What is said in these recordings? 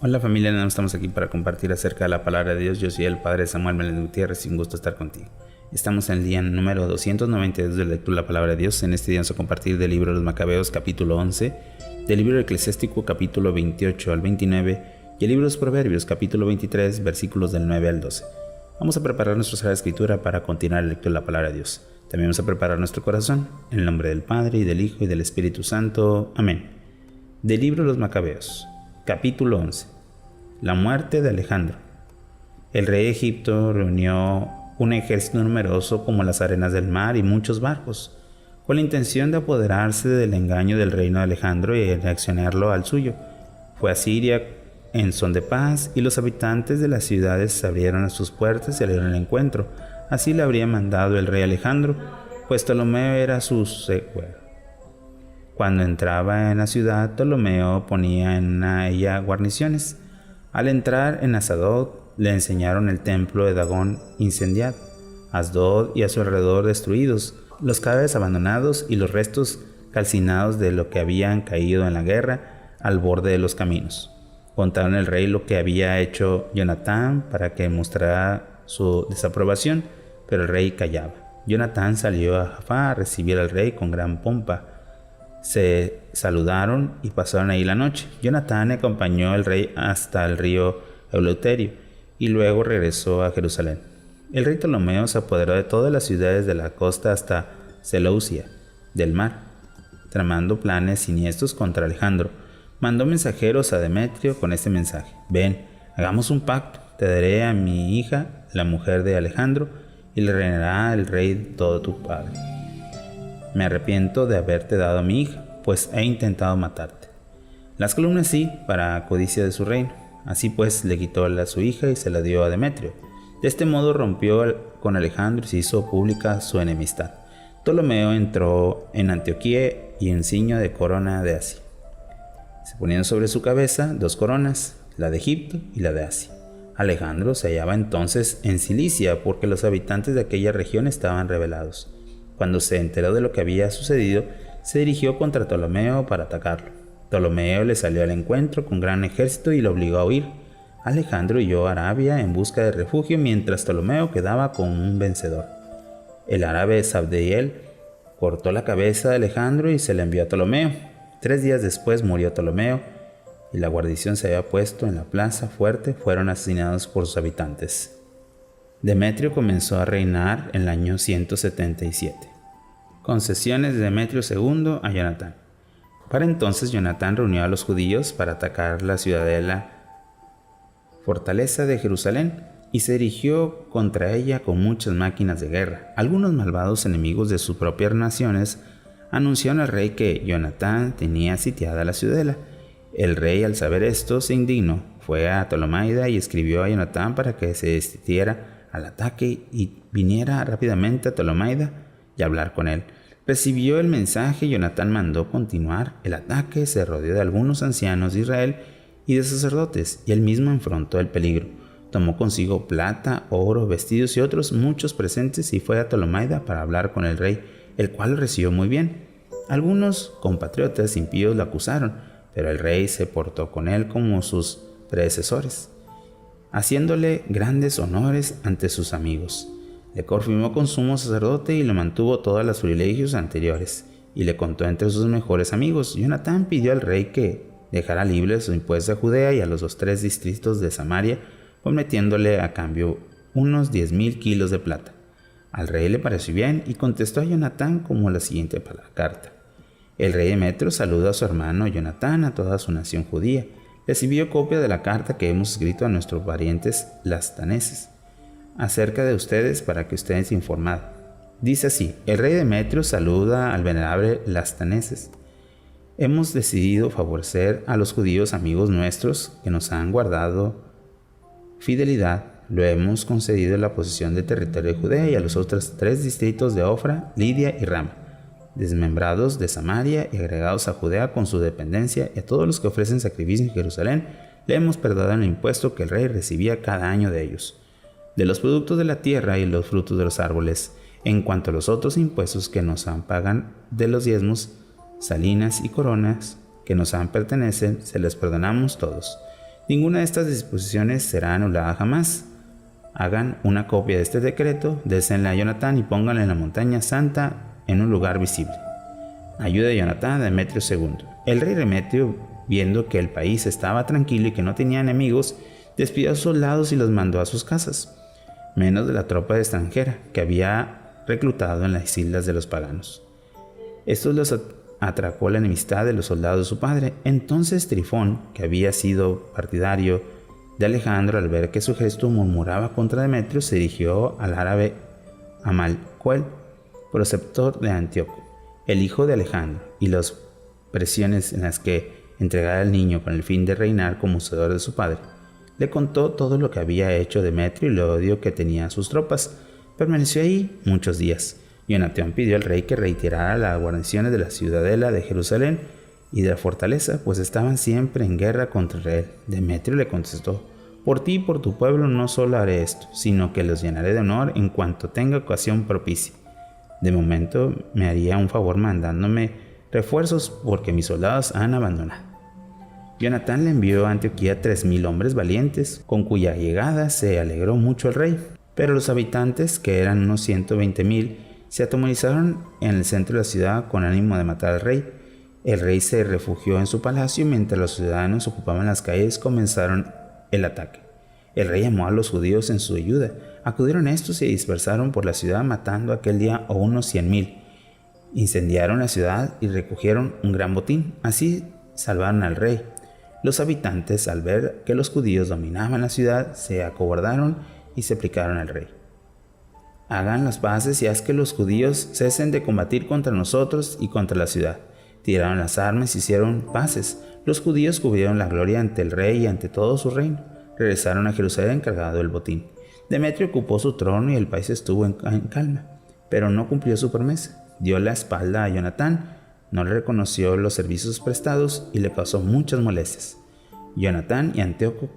Hola familia, no estamos aquí para compartir acerca de la palabra de Dios. Yo soy el Padre Samuel Meléndez Gutiérrez y un gusto estar contigo. Estamos en el día número 292 de la lectura de la palabra de Dios. En este día vamos a compartir del libro de los Macabeos capítulo 11, del libro Eclesiástico capítulo 28 al 29 y el libro de los Proverbios capítulo 23 versículos del 9 al 12. Vamos a preparar nuestra Sagrada Escritura para continuar la lectura de la palabra de Dios. También vamos a preparar nuestro corazón en el nombre del Padre y del Hijo y del Espíritu Santo. Amén. Del libro de los Macabeos capítulo 11. La muerte de Alejandro. El rey de Egipto reunió un ejército numeroso como las arenas del mar y muchos barcos, con la intención de apoderarse del engaño del reino de Alejandro y reaccionarlo al suyo. Fue a Siria en son de paz, y los habitantes de las ciudades abrieron a sus puertas y salieron al encuentro. Así le habría mandado el rey Alejandro, pues Ptolomeo era su secuero. Cuando entraba en la ciudad, Ptolomeo ponía en ella guarniciones. Al entrar en Asdod, le enseñaron el templo de Dagón incendiado, Asdod y a su alrededor destruidos, los cadáveres abandonados y los restos calcinados de lo que habían caído en la guerra al borde de los caminos. Contaron al rey lo que había hecho Jonatán para que mostrara su desaprobación, pero el rey callaba. Jonatán salió a Jafá a recibir al rey con gran pompa. Se saludaron y pasaron ahí la noche. Jonatán acompañó al rey hasta el río Eleuterio y luego regresó a Jerusalén. El rey Ptolomeo se apoderó de todas las ciudades de la costa hasta Seleucia del mar, tramando planes siniestros contra Alejandro. Mandó mensajeros a Demetrio con este mensaje: ven, hagamos un pacto, te daré a mi hija, la mujer de Alejandro, y le reinará el rey todo tu padre. Me arrepiento de haberte dado a mi hija, pues he intentado matarte. Las columnas sí, para codicia de su reino. Así pues le quitó a su hija y se la dio a Demetrio. De este modo rompió con Alejandro y se hizo pública su enemistad. Ptolomeo entró en Antioquía y enciño de corona de Asia. Se ponían sobre su cabeza dos coronas, la de Egipto y la de Asia. Alejandro se hallaba entonces en Cilicia porque los habitantes de aquella región estaban rebelados. Cuando se enteró de lo que había sucedido, se dirigió contra Ptolomeo para atacarlo. Ptolomeo le salió al encuentro con gran ejército y lo obligó a huir. Alejandro huyó a Arabia en busca de refugio, mientras Ptolomeo quedaba como un vencedor. El árabe Sabdiel cortó la cabeza de Alejandro y se la envió a Ptolomeo. 3 días después murió Ptolomeo y la guarnición se había puesto en la plaza fuerte. Fueron asesinados por sus habitantes. Demetrio comenzó a reinar en el año 177. Concesiones de Demetrio II a Jonatán. Para entonces Jonatán reunió a los judíos para atacar la ciudadela fortaleza de Jerusalén y se dirigió contra ella con muchas máquinas de guerra. Algunos malvados enemigos de sus propias naciones anunciaron al rey que Jonatán tenía sitiada la ciudadela. El rey, al saber esto, se indignó. Fue a Tolemaida y escribió a Jonatán para que se decidiera al ataque y viniera rápidamente a Ptolemaida y hablar con él. Recibió el mensaje y Jonatán mandó continuar el ataque. Se rodeó de algunos ancianos de Israel y de sacerdotes, y él mismo enfrentó el peligro. Tomó consigo plata, oro, vestidos y otros muchos presentes y fue a Ptolemaida para hablar con el rey, el cual lo recibió muy bien. Algunos compatriotas impíos lo acusaron, pero el rey se portó con él como sus predecesores, haciéndole grandes honores ante sus amigos. Le confirmó con sumo sacerdote y le mantuvo todos los privilegios anteriores, y le contó entre sus mejores amigos. Jonatán pidió al rey que dejara libres sus impuestos a Judea y a los 3 distritos de Samaria, prometiéndole a cambio unos 10,000 kilos de plata. Al rey le pareció bien y contestó a Jonatán como la siguiente carta: el rey Demetrio saluda a su hermano Jonatán, a toda su nación judía. Recibió copia de la carta que hemos escrito a nuestros parientes las daneses acerca de ustedes para que ustedes estén informados. Dice así: el rey Demetrio saluda al venerable las daneses. Hemos decidido favorecer a los judíos amigos nuestros que nos han guardado fidelidad. Lo hemos concedido la posesión del territorio de Judea y a los otros 3 distritos de Ofra, Lidia y Rama, desmembrados de Samaria y agregados a Judea con su dependencia, y a todos los que ofrecen sacrificio en Jerusalén le hemos perdonado el impuesto que el rey recibía cada año de ellos, de los productos de la tierra y los frutos de los árboles. En cuanto a los otros impuestos que nos han pagan de los diezmos, salinas y coronas que nos han pertenecen, se les perdonamos todos. Ninguna de estas disposiciones será anulada jamás. Hagan una copia de este decreto, désenla a Jonatán y pónganla en la montaña santa en un lugar visible. Ayuda de Jonatán a Demetrio II. El rey Demetrio, viendo que el país estaba tranquilo y que no tenía enemigos, despidió a sus soldados y los mandó a sus casas, menos de la tropa extranjera que había reclutado en las islas de los paganos. Estos los atracó la enemistad de los soldados de su padre. Entonces Trifón, que había sido partidario de Alejandro, al ver que su ejército murmuraba contra Demetrio, se dirigió al árabe Amalcoel, preceptor de Antíoco, el hijo de Alejandro, y las presiones en las que entregara al niño con el fin de reinar como usador de su padre. Le contó todo lo que había hecho Demetrio y el odio que tenía a sus tropas. Permaneció ahí muchos días. Jonatán pidió al rey que retirara las guarniciones de la ciudadela de Jerusalén y de la fortaleza, pues estaban siempre en guerra contra Israel. Demetrio le contestó: por ti y por tu pueblo no solo haré esto, sino que los llenaré de honor en cuanto tenga ocasión propicia. De momento me haría un favor mandándome refuerzos porque mis soldados han abandonado. Jonatán le envió a Antioquía 3,000 hombres valientes, con cuya llegada se alegró mucho el rey. Pero los habitantes, que eran unos 120,000, se atemorizaron en el centro de la ciudad con ánimo de matar al rey. El rey se refugió en su palacio y mientras los ciudadanos ocupaban las calles comenzaron el ataque. El rey llamó a los judíos en su ayuda. Acudieron estos y dispersaron por la ciudad, matando aquel día a unos 100,000. Incendiaron la ciudad y recogieron un gran botín. Así salvaron al rey. Los habitantes, al ver que los judíos dominaban la ciudad, se acobardaron y se aplicaron al rey. Hagan las paces y haz que los judíos cesen de combatir contra nosotros y contra la ciudad. Tiraron las armas y hicieron paces. Los judíos cubrieron la gloria ante el rey y ante todo su reino. Regresaron a Jerusalén cargado del botín. Demetrio ocupó su trono y el país estuvo en calma, pero no cumplió su promesa. Dio la espalda a Jonatán, no le reconoció los servicios prestados y le causó muchas molestias. Jonatán y Antíoco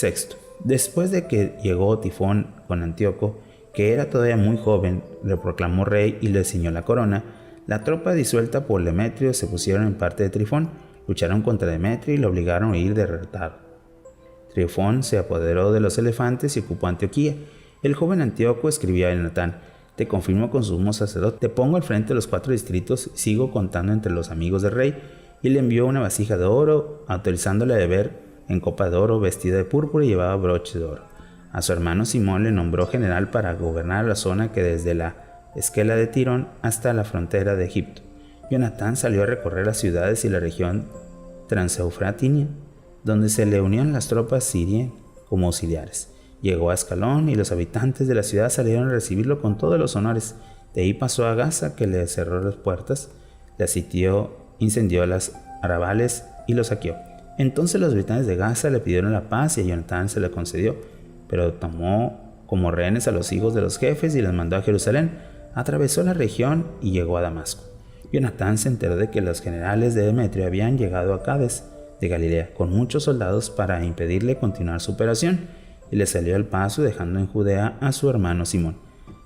VI. Después de que llegó Tifón con Antíoco, que era todavía muy joven, le proclamó rey y le ciñó la corona. La tropa disuelta por Demetrio se pusieron en parte de Trifón, lucharon contra Demetrio y lo obligaron a ir derrotado. Trifón se apoderó de los elefantes y ocupó Antioquía. El joven Antíoco escribió a Jonatán: te confirmo con sumo sacerdote, te pongo al frente de los 4 distritos, sigo contando entre los amigos del rey. Y le envió una vasija de oro, autorizándole a beber en copa de oro, vestida de púrpura y llevaba broches de oro. A su hermano Simón le nombró general para gobernar la zona que desde la esquela de Tirón hasta la frontera de Egipto. Jonatán salió a recorrer las ciudades y la región transeufratina, donde se le unieron las tropas sirias como auxiliares. Llegó a Ascalón y los habitantes de la ciudad salieron a recibirlo con todos los honores. De ahí pasó a Gaza, que le cerró las puertas, le asitió, incendió las arrabales y lo saqueó. Entonces los habitantes de Gaza le pidieron la paz y a Jonatán se le concedió, pero tomó como rehenes a los hijos de los jefes y los mandó a Jerusalén. Atravesó la región y llegó a Damasco. Jonatán se enteró de que los generales de Demetrio habían llegado a Cades de Galilea con muchos soldados para impedirle continuar su operación, y le salió al paso dejando en Judea a su hermano Simón.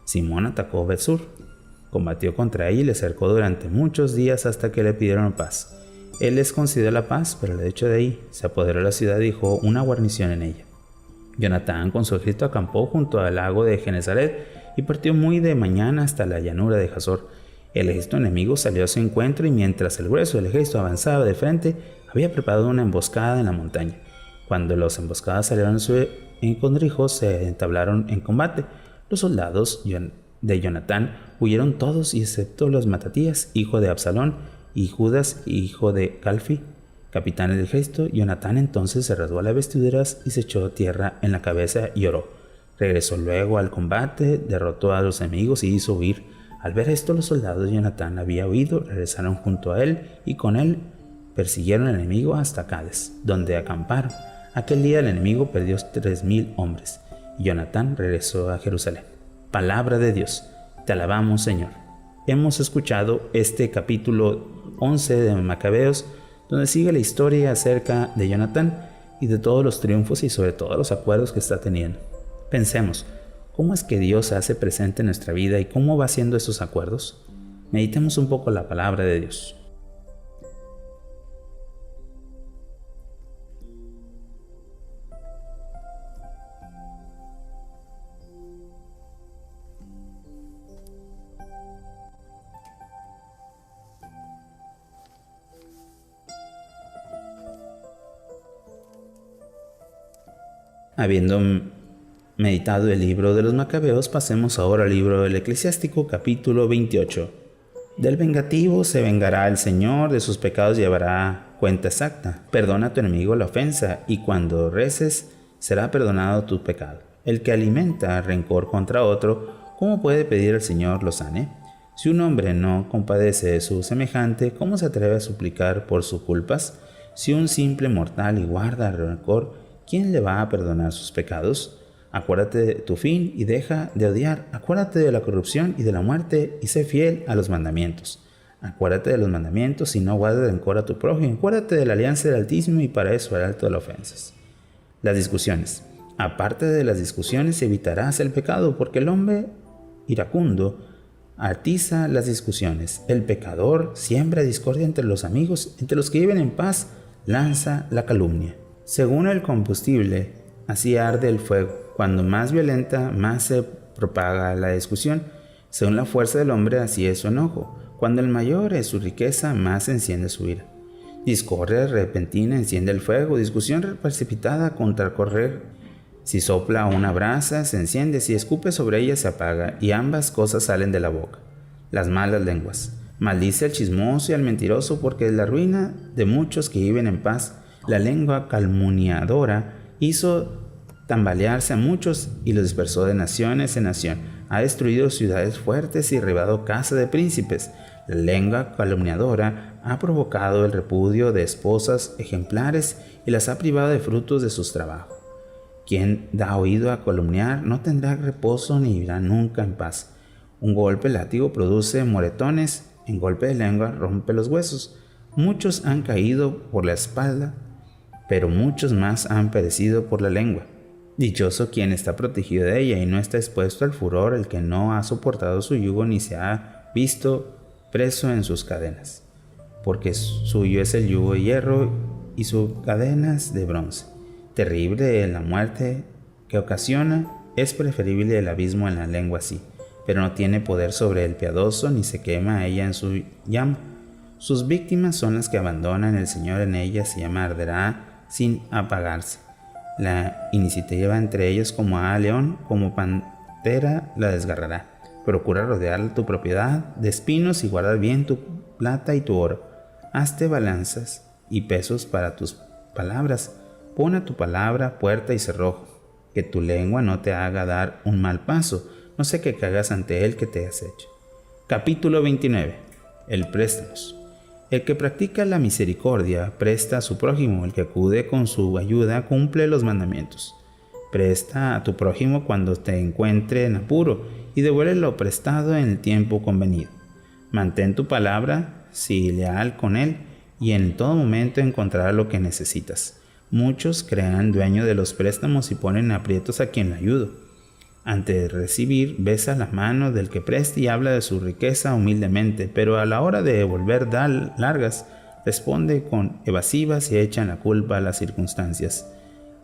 Simón atacó Bet-sur, combatió contra ella y le cercó durante muchos días hasta que le pidieron paz. Él les concedió la paz, pero el hecho de ahí se apoderó de la ciudad y dejó una guarnición en ella. Jonatán con su ejército acampó junto al lago de Genezaret y partió muy de mañana hasta la llanura de Jazor. El ejército enemigo salió a su encuentro y mientras el grueso del ejército avanzaba de frente, había preparado una emboscada en la montaña. Cuando los emboscadas salieron a su escondrijo, se entablaron en combate. Los soldados de Jonatán huyeron todos, y excepto los Matatías, hijo de Absalón, y Judas, hijo de Calfi, capitanes del ejército. Jonatán entonces se rasgó las vestiduras y se echó tierra en la cabeza y oró. Regresó luego al combate, derrotó a los enemigos y hizo huir. Al ver esto, los soldados de Jonatán había huido, regresaron junto a él y con él persiguieron al enemigo hasta Cades, donde acamparon. Aquel día el enemigo perdió 3,000 hombres y Jonatán regresó a Jerusalén. Palabra de Dios. Te alabamos, Señor. Hemos escuchado este capítulo 11 de Macabeos, donde sigue la historia acerca de Jonatán y de todos los triunfos y sobre todo los acuerdos que está teniendo. Pensemos, ¿cómo es que Dios se hace presente en nuestra vida y cómo va haciendo estos acuerdos? Meditemos un poco la palabra de Dios. Habiendo meditado el libro de los Macabeos, pasemos ahora al libro del Eclesiástico, capítulo 28. Del vengativo se vengará el Señor, de sus pecados llevará cuenta exacta. Perdona a tu enemigo la ofensa, y cuando reces será perdonado tu pecado. El que alimenta rencor contra otro, ¿cómo puede pedir al Señor lo sane? Si un hombre no compadece de su semejante, ¿cómo se atreve a suplicar por sus culpas? Si un simple mortal y guarda rencor, ¿quién le va a perdonar sus pecados? Acuérdate de tu fin y deja de odiar. Acuérdate de la corrupción y de la muerte y sé fiel a los mandamientos. Acuérdate de los mandamientos y no guardes rencor a tu prójimo. Acuérdate de la alianza del Altísimo y para eso el alto de las ofensas. Las discusiones. Aparte de las discusiones evitarás el pecado, porque el hombre iracundo atiza las discusiones. El pecador siembra discordia entre los amigos, entre los que viven en paz lanza la calumnia. Según el combustible, así arde el fuego. Cuando más violenta, más se propaga la discusión. Según la fuerza del hombre, así es su enojo. Cuando el mayor es su riqueza, más se enciende su ira. Discordia repentina enciende el fuego. Discusión precipitada contra correr. Si sopla una brasa, se enciende. Si escupe sobre ella, se apaga. Y ambas cosas salen de la boca. Las malas lenguas. Maldice al chismoso y al mentiroso, porque es la ruina de muchos que viven en paz. La lengua calumniadora hizo tambalearse a muchos y los dispersó de naciones en nación. Ha destruido ciudades fuertes y derribado casas de príncipes. La lengua calumniadora ha provocado el repudio de esposas ejemplares y las ha privado de frutos de sus trabajos. Quien da oído a calumniar no tendrá reposo ni vivirá nunca en paz. Un golpe de látigo produce moretones, en golpe de lengua rompe los huesos. Muchos han caído por la espalda, pero muchos más han perecido por la lengua. Dichoso quien está protegido de ella y no está expuesto al furor, el que no ha soportado su yugo ni se ha visto preso en sus cadenas, porque suyo es el yugo de hierro y sus cadenas de bronce. Terrible la muerte que ocasiona, es preferible el abismo en la lengua así, pero no tiene poder sobre el piadoso ni se quema ella en su llama. Sus víctimas son las que abandonan el Señor, en ellas y arderá sin apagarse. La iniciativa entre ellos como a león, como pantera la desgarrará. Procura rodear tu propiedad de espinos y guardar bien tu plata y tu oro. Hazte balanzas y pesos para tus palabras. Pon a tu palabra puerta y cerrojo. Que tu lengua no te haga dar un mal paso. No sé qué cagas ante él que te has hecho. Capítulo 29. El préstamos. El que practica la misericordia presta a su prójimo, el que acude con su ayuda cumple los mandamientos. Presta a tu prójimo cuando te encuentre en apuro y devuelve lo prestado en el tiempo convenido. Mantén tu palabra, sé leal con él y en todo momento encontrará lo que necesitas. Muchos crean dueño de los préstamos y ponen aprietos a quien le ayuda. Antes de recibir, besa la mano del que presta y habla de su riqueza humildemente, pero a la hora de devolver da largas, responde con evasivas y echan la culpa a las circunstancias.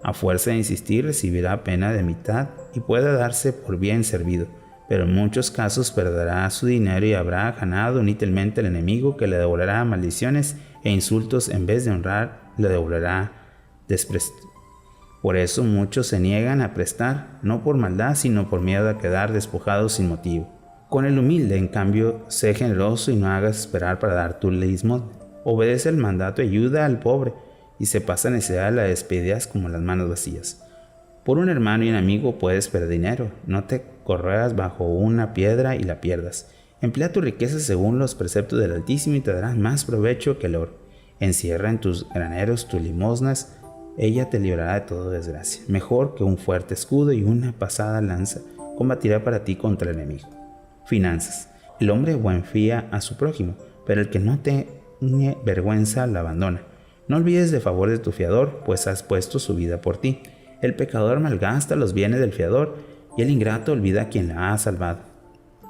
A fuerza de insistir recibirá pena de mitad y puede darse por bien servido, pero en muchos casos perderá su dinero y habrá ganado inútilmente el enemigo, que le devolverá maldiciones e insultos en vez de honrar, le devolverá desprecio. Por eso muchos se niegan a prestar, no por maldad, sino por miedo a quedar despojados sin motivo. Con el humilde, en cambio, sé generoso y no hagas esperar para dar tu limosna. Obedece el mandato y ayuda al pobre, y se pasa necesidad la despedidas como las manos vacías. Por un hermano y un amigo puedes perder dinero, no te correas bajo una piedra y la pierdas. Emplea tu riqueza según los preceptos del Altísimo y te darán más provecho que el oro. Encierra en tus graneros tus limosnas, ella te librará de toda desgracia. Mejor que un fuerte escudo y una pasada lanza combatirá para ti contra el enemigo. Finanzas. El hombre buen fía a su prójimo, pero el que no tiene vergüenza la abandona. No olvides de favor de tu fiador, pues has puesto su vida por ti. El pecador malgasta los bienes del fiador y el ingrato olvida a quien la ha salvado.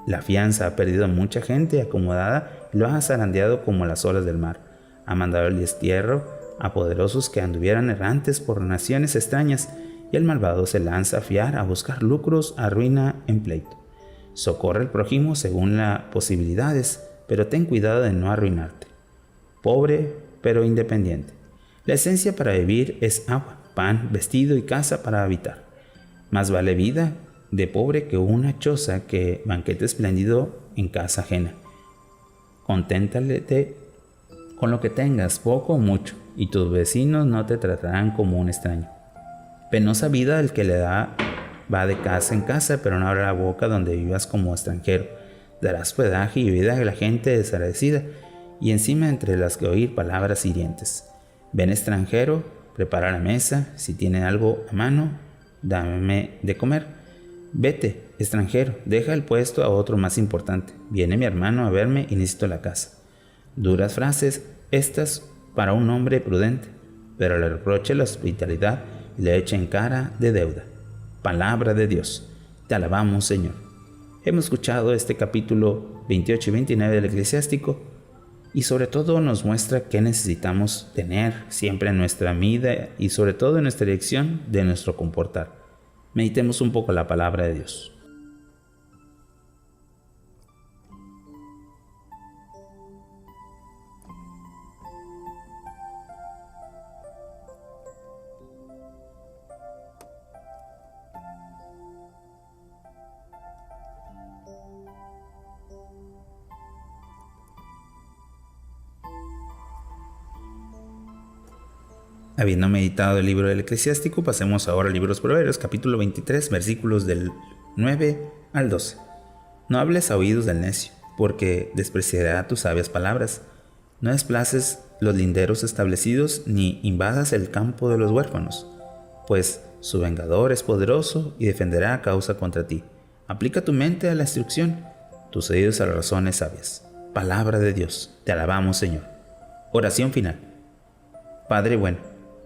La fianza ha perdido a mucha gente acomodada y lo ha zarandeado como las olas del mar. Ha mandado el destierro a poderosos que anduvieran errantes por naciones extrañas, y el malvado se lanza a fiar, a buscar lucros, arruina en pleito. Socorre al prójimo según las posibilidades, pero ten cuidado de no arruinarte. Pobre, pero independiente. La esencia para vivir es agua, pan, vestido y casa para habitar. Más vale vida de pobre que una choza, que banquete espléndido en casa ajena. Conténtate con lo que tengas, poco o mucho, y tus vecinos no te tratarán como un extraño. Penosa vida el que le da va de casa en casa, pero no abre la boca donde vivas como extranjero. Darás hospedaje y vida a la gente desagradecida, y encima entre las que oír palabras hirientes. Ven extranjero, prepara la mesa, si tiene algo a mano, dame de comer. Vete, extranjero, deja el puesto a otro más importante. Viene mi hermano a verme y necesito la casa. Duras frases estas para un hombre prudente, pero le reproche la hospitalidad y le echa en cara de deuda. Palabra de Dios. Te alabamos, Señor. Hemos escuchado este capítulo 28 y 29 del Eclesiástico, y sobre todo nos muestra qué necesitamos tener siempre en nuestra vida y sobre todo en nuestra dirección de nuestro comportar. Meditemos un poco la palabra de Dios. Habiendo meditado el libro del Eclesiástico, pasemos ahora al libro de los Proverbios, capítulo 23, versículos del 9 al 12. No hables a oídos del necio, porque despreciará tus sabias palabras. No desplaces los linderos establecidos, ni invadas el campo de los huérfanos, pues su vengador es poderoso y defenderá a causa contra ti. Aplica tu mente a la instrucción, tus oídos a las razones sabias. Palabra de Dios, te alabamos, Señor. Oración final. Padre bueno,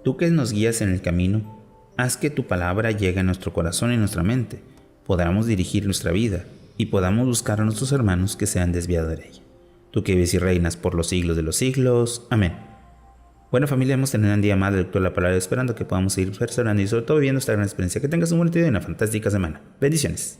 tú que nos guías en el camino, haz que tu palabra llegue a nuestro corazón y nuestra mente, podamos dirigir nuestra vida y podamos buscar a nuestros hermanos que se han desviado de ella. Tú que vives y reinas por los siglos de los siglos. Amén. Bueno, familia, hemos tenido un día más de lectura de la palabra, esperando que podamos seguir perseverando y sobre todo viviendo esta gran experiencia. Que tengas un buen día y una fantástica semana. Bendiciones.